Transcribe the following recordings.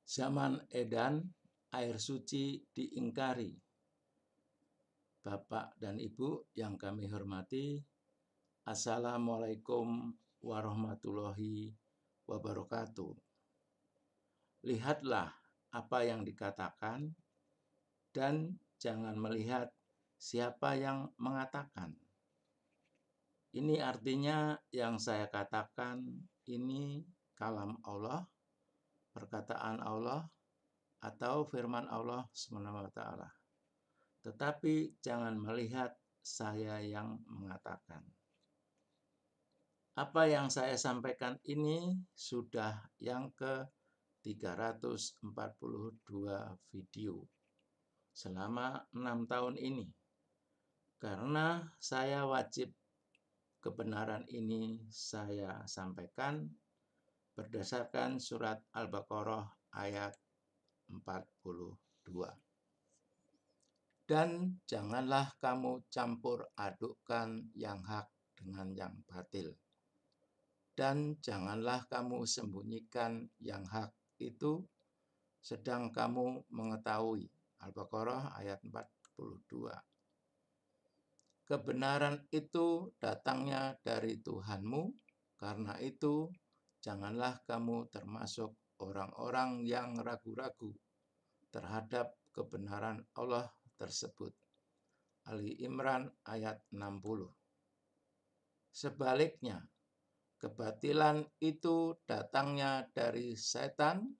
Zaman edan, air suci diingkari. Bapak dan Ibu yang kami hormati, Assalamualaikum warahmatullahi wabarakatuh. Lihatlah apa yang dikatakan dan jangan melihat siapa yang mengatakan. Ini artinya yang saya katakan ini kalam Allah, perkataan Allah, atau firman Allah SWT. Tetapi jangan melihat saya yang mengatakan. Apa yang saya sampaikan ini sudah yang ke-342 video selama 6 tahun ini. Karena saya wajib kebenaran ini saya sampaikan berdasarkan surat Al-Baqarah ayat 42. Dan janganlah kamu campur adukkan yang hak dengan yang batil. Dan janganlah kamu sembunyikan yang hak itu sedang kamu mengetahui. Al-Baqarah ayat 42. Kebenaran itu datangnya dari Tuhanmu, karena itu janganlah kamu termasuk orang-orang yang ragu-ragu terhadap kebenaran Allah tersebut. Ali Imran ayat 60. Sebaliknya, kebatilan itu datangnya dari setan,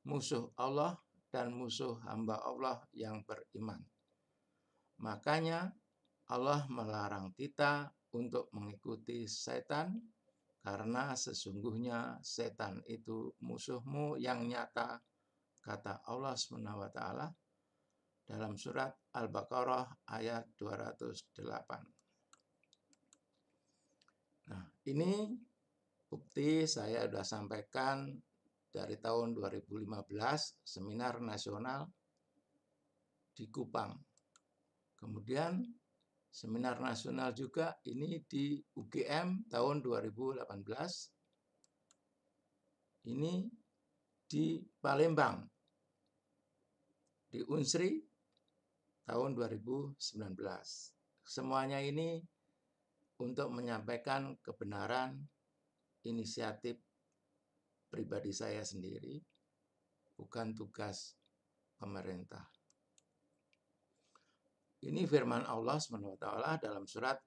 musuh Allah dan musuh hamba Allah yang beriman. Makanya Allah melarang kita untuk mengikuti setan, karena sesungguhnya setan itu musuhmu yang nyata, kata Allah SWT dalam surat Al-Baqarah ayat 208. Nah, ini bukti saya sudah sampaikan dari tahun 2015, seminar nasional di Kupang. Kemudian seminar nasional juga ini di UGM tahun 2018. Ini di Palembang, di Unsri tahun 2019. Semuanya ini untuk menyampaikan kebenaran inisiatif pribadi saya sendiri, bukan tugas pemerintah. Ini firman Allah SWT dalam surat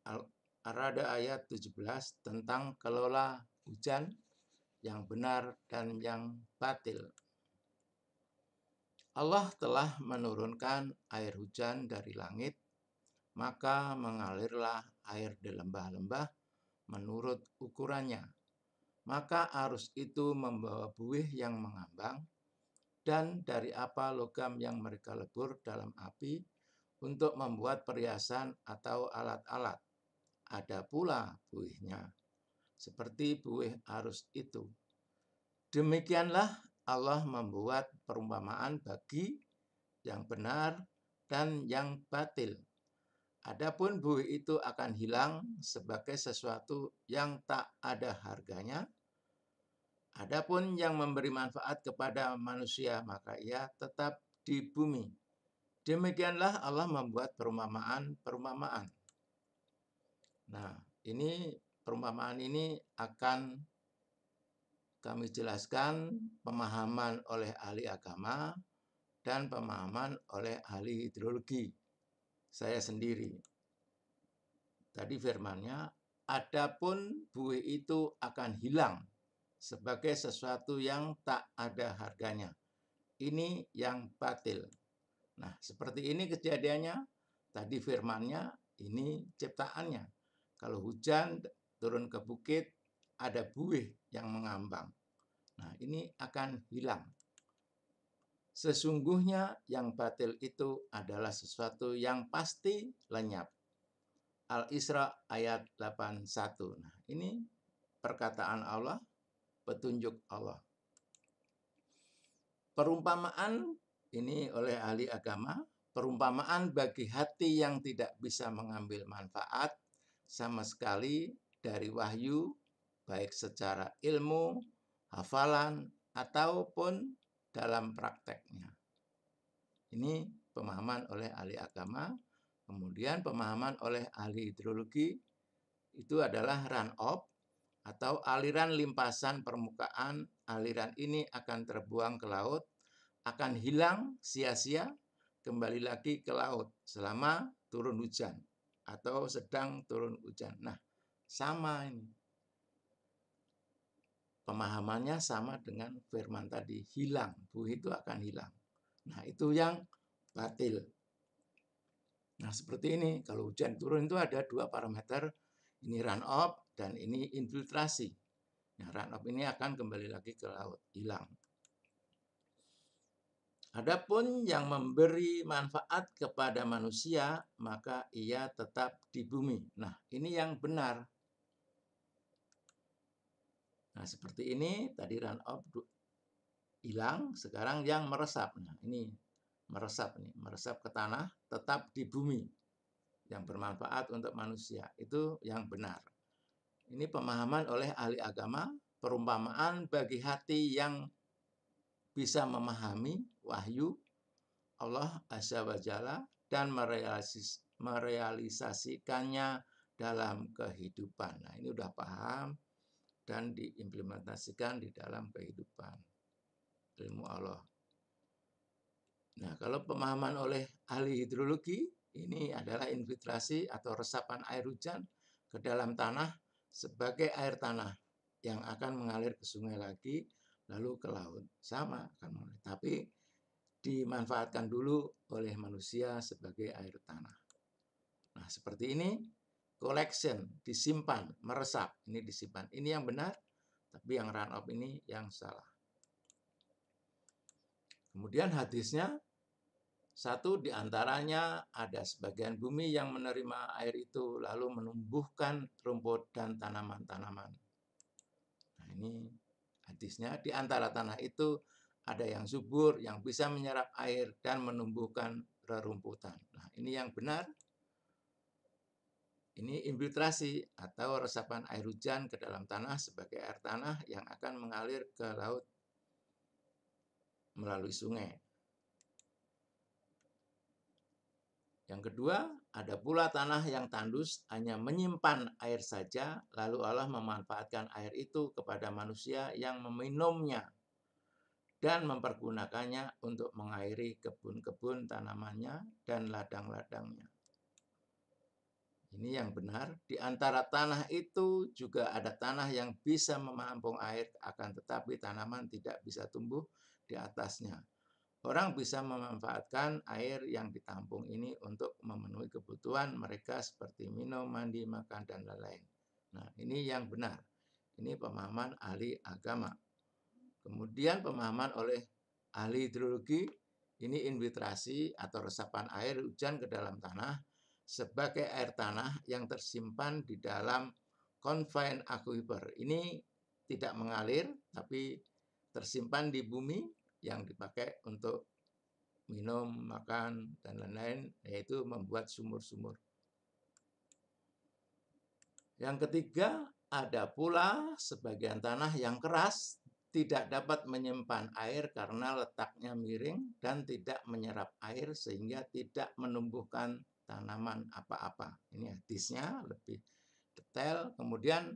Ar-Ra'd ayat 17 tentang kelola hujan yang benar dan yang batil. Allah telah menurunkan air hujan dari langit, maka mengalirlah air di lembah-lembah menurut ukurannya. Maka arus itu membawa buih yang mengambang, dan dari apa logam yang mereka lebur dalam api untuk membuat perhiasan atau alat-alat. Ada pula buihnya, seperti buih arus itu. Demikianlah Allah membuat perumpamaan bagi yang benar dan yang batil. Adapun buih itu akan hilang sebagai sesuatu yang tak ada harganya. Adapun yang memberi manfaat kepada manusia, maka ia tetap di bumi. Demikianlah Allah membuat perumpamaan. Nah, ini perumpamaan ini akan kami jelaskan pemahaman oleh ahli agama dan pemahaman oleh ahli hidrologi. Saya sendiri. Tadi firmannya, adapun buih itu akan hilang sebagai sesuatu yang tak ada harganya. Ini yang batil. Nah, seperti ini kejadiannya. Tadi firmannya, ini ciptaannya. Kalau hujan turun ke bukit, ada buih yang mengambang. Nah, ini akan hilang. Sesungguhnya yang batil itu adalah sesuatu yang pasti lenyap. Al-Isra ayat 81. Nah, ini perkataan Allah, petunjuk Allah. Perumpamaan ini oleh ahli agama, perumpamaan bagi hati yang tidak bisa mengambil manfaat sama sekali dari wahyu, baik secara ilmu, hafalan, ataupun dalam prakteknya. Ini pemahaman oleh ahli agama. Kemudian pemahaman oleh ahli hidrologi itu adalah run-off atau aliran limpasan permukaan. Aliran ini akan terbuang ke laut, akan hilang sia-sia, kembali lagi ke laut selama turun hujan atau sedang turun hujan. Nah, sama ini. Pemahamannya sama dengan firman tadi, hilang, buih itu akan hilang. Nah, itu yang batil. Nah, seperti ini, kalau hujan turun itu ada dua parameter, ini run-off dan ini infiltrasi. Nah, run-off ini akan kembali lagi ke laut, hilang. Adapun yang memberi manfaat kepada manusia, maka ia tetap di bumi. Nah, ini yang benar. Nah, seperti ini, tadi run-off hilang, sekarang yang meresap. Nah, ini meresap ke tanah, tetap di bumi. Yang bermanfaat untuk manusia, itu yang benar. Ini pemahaman oleh ahli agama, perumpamaan bagi hati yang bisa memahami wahyu Allah Azza wa Jalla dan merealisasikannya dalam kehidupan. Nah, ini udah paham dan diimplementasikan di dalam kehidupan ilmu Allah. Nah, kalau pemahaman oleh ahli hidrologi, ini adalah infiltrasi atau resapan air hujan ke dalam tanah sebagai air tanah yang akan mengalir ke sungai lagi, lalu ke laut. Sama akan mengalir, tapi dimanfaatkan dulu oleh manusia sebagai air tanah. Nah, seperti ini, collection, disimpan, meresap, ini disimpan. Ini yang benar, tapi yang run off ini yang salah. Kemudian hadisnya, satu diantaranya ada sebagian bumi yang menerima air itu lalu menumbuhkan rumput dan tanaman-tanaman. Nah, ini hadisnya, di antara tanah itu ada yang subur, yang bisa menyerap air dan menumbuhkan rerumputan. Nah, ini yang benar. Ini infiltrasi atau resapan air hujan ke dalam tanah sebagai air tanah yang akan mengalir ke laut melalui sungai. Yang kedua, ada pula tanah yang tandus hanya menyimpan air saja, lalu Allah memanfaatkan air itu kepada manusia yang meminumnya dan mempergunakannya untuk mengairi kebun-kebun tanamannya dan ladang-ladangnya. Ini yang benar. Di antara tanah itu juga ada tanah yang bisa menampung air, akan tetapi tanaman tidak bisa tumbuh di atasnya. Orang bisa memanfaatkan air yang ditampung ini untuk memenuhi kebutuhan mereka seperti minum, mandi, makan, dan lain-lain. Nah, ini yang benar. Ini pemahaman ahli agama. Kemudian pemahaman oleh ahli hidrologi, ini infiltrasi atau resapan air hujan ke dalam tanah sebagai air tanah yang tersimpan di dalam confined aquifer. Ini tidak mengalir, tapi tersimpan di bumi yang dipakai untuk minum, makan, dan lain-lain, yaitu membuat sumur-sumur. Yang ketiga, ada pula sebagian tanah yang keras, tidak dapat menyimpan air karena letaknya miring dan tidak menyerap air sehingga tidak menumbuhkan tanaman apa-apa. Ini hadisnya lebih detail. Kemudian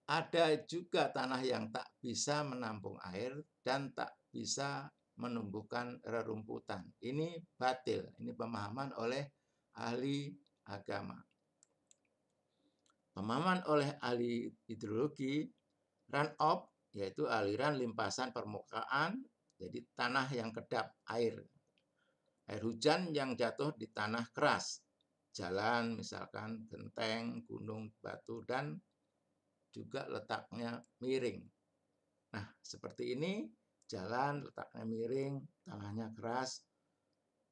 ada juga tanah yang tak bisa menampung air dan tak bisa menumbuhkan rerumputan. Ini batil. Ini pemahaman oleh ahli agama. Pemahaman oleh ahli hidrologi, run-off, yaitu aliran limpasan permukaan, jadi tanah yang kedap air. Air hujan yang jatuh di tanah keras. Jalan, misalkan genteng, gunung, batu, dan juga letaknya miring. Nah, seperti ini, jalan letaknya miring, tanahnya keras,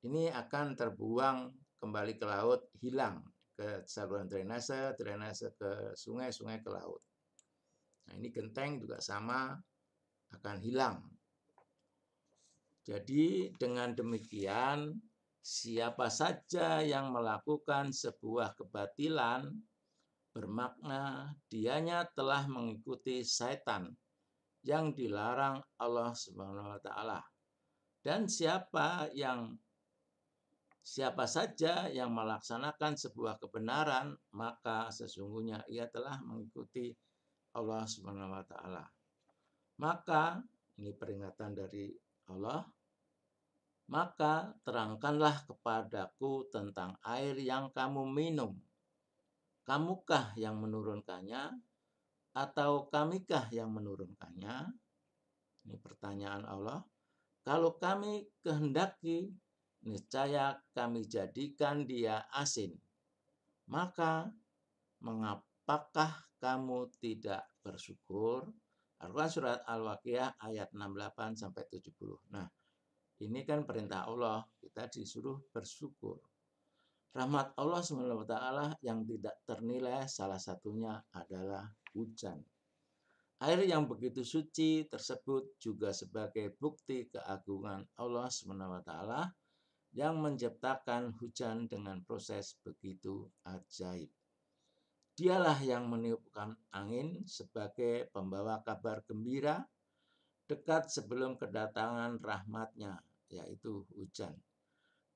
ini akan terbuang kembali ke laut, hilang ke saluran drainase, drainase ke sungai, sungai ke laut. Nah, ini genteng juga sama, akan hilang. Jadi dengan demikian, siapa saja yang melakukan sebuah kebatilan, bermakna dianya telah mengikuti setan yang dilarang Allah Subhanahu wa taala. Dan siapa saja yang melaksanakan sebuah kebenaran, maka sesungguhnya ia telah mengikuti Allah Subhanahu wa taala. Maka ini peringatan dari Allah, maka terangkanlah kepadaku tentang air yang kamu minum. Kamukah yang menurunkannya atau kamikah yang menurunkannya? Ini pertanyaan Allah. Kalau kami kehendaki, niscaya kami jadikan dia asin. Maka mengapakah kamu tidak bersyukur? Al-Quran surat Al-Waqiah ayat 68 sampai 70. Nah, ini kan perintah Allah, kita disuruh bersyukur. Rahmat Allah SWT yang tidak ternilai salah satunya adalah hujan. Air yang begitu suci tersebut juga sebagai bukti keagungan Allah SWT yang menciptakan hujan dengan proses begitu ajaib. Dialah yang meniupkan angin sebagai pembawa kabar gembira dekat sebelum kedatangan rahmatnya, yaitu hujan.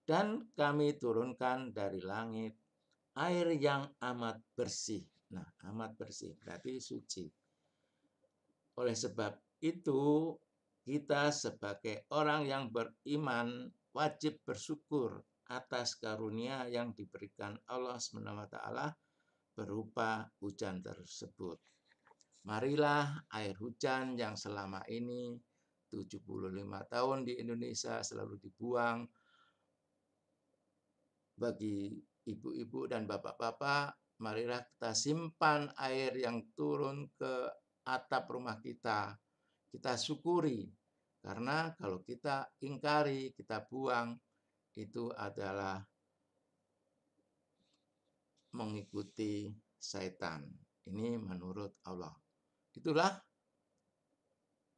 Dan kami turunkan dari langit air yang amat bersih. Nah, amat bersih berarti suci. Oleh sebab itu, kita sebagai orang yang beriman wajib bersyukur atas karunia yang diberikan Allah SWT berupa hujan tersebut. Marilah air hujan yang selama ini 75 tahun di Indonesia selalu dibuang bagi ibu-ibu dan bapak-bapak, marilah kita simpan air yang turun ke atap rumah kita. Kita syukuri, karena kalau kita ingkari, kita buang, itu adalah mengikuti syaitan. Ini menurut Allah. Itulah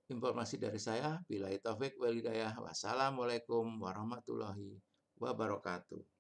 informasi dari saya. Billahi taufik wal hidayah. Wassalamualaikum warahmatullahi wabarakatuh.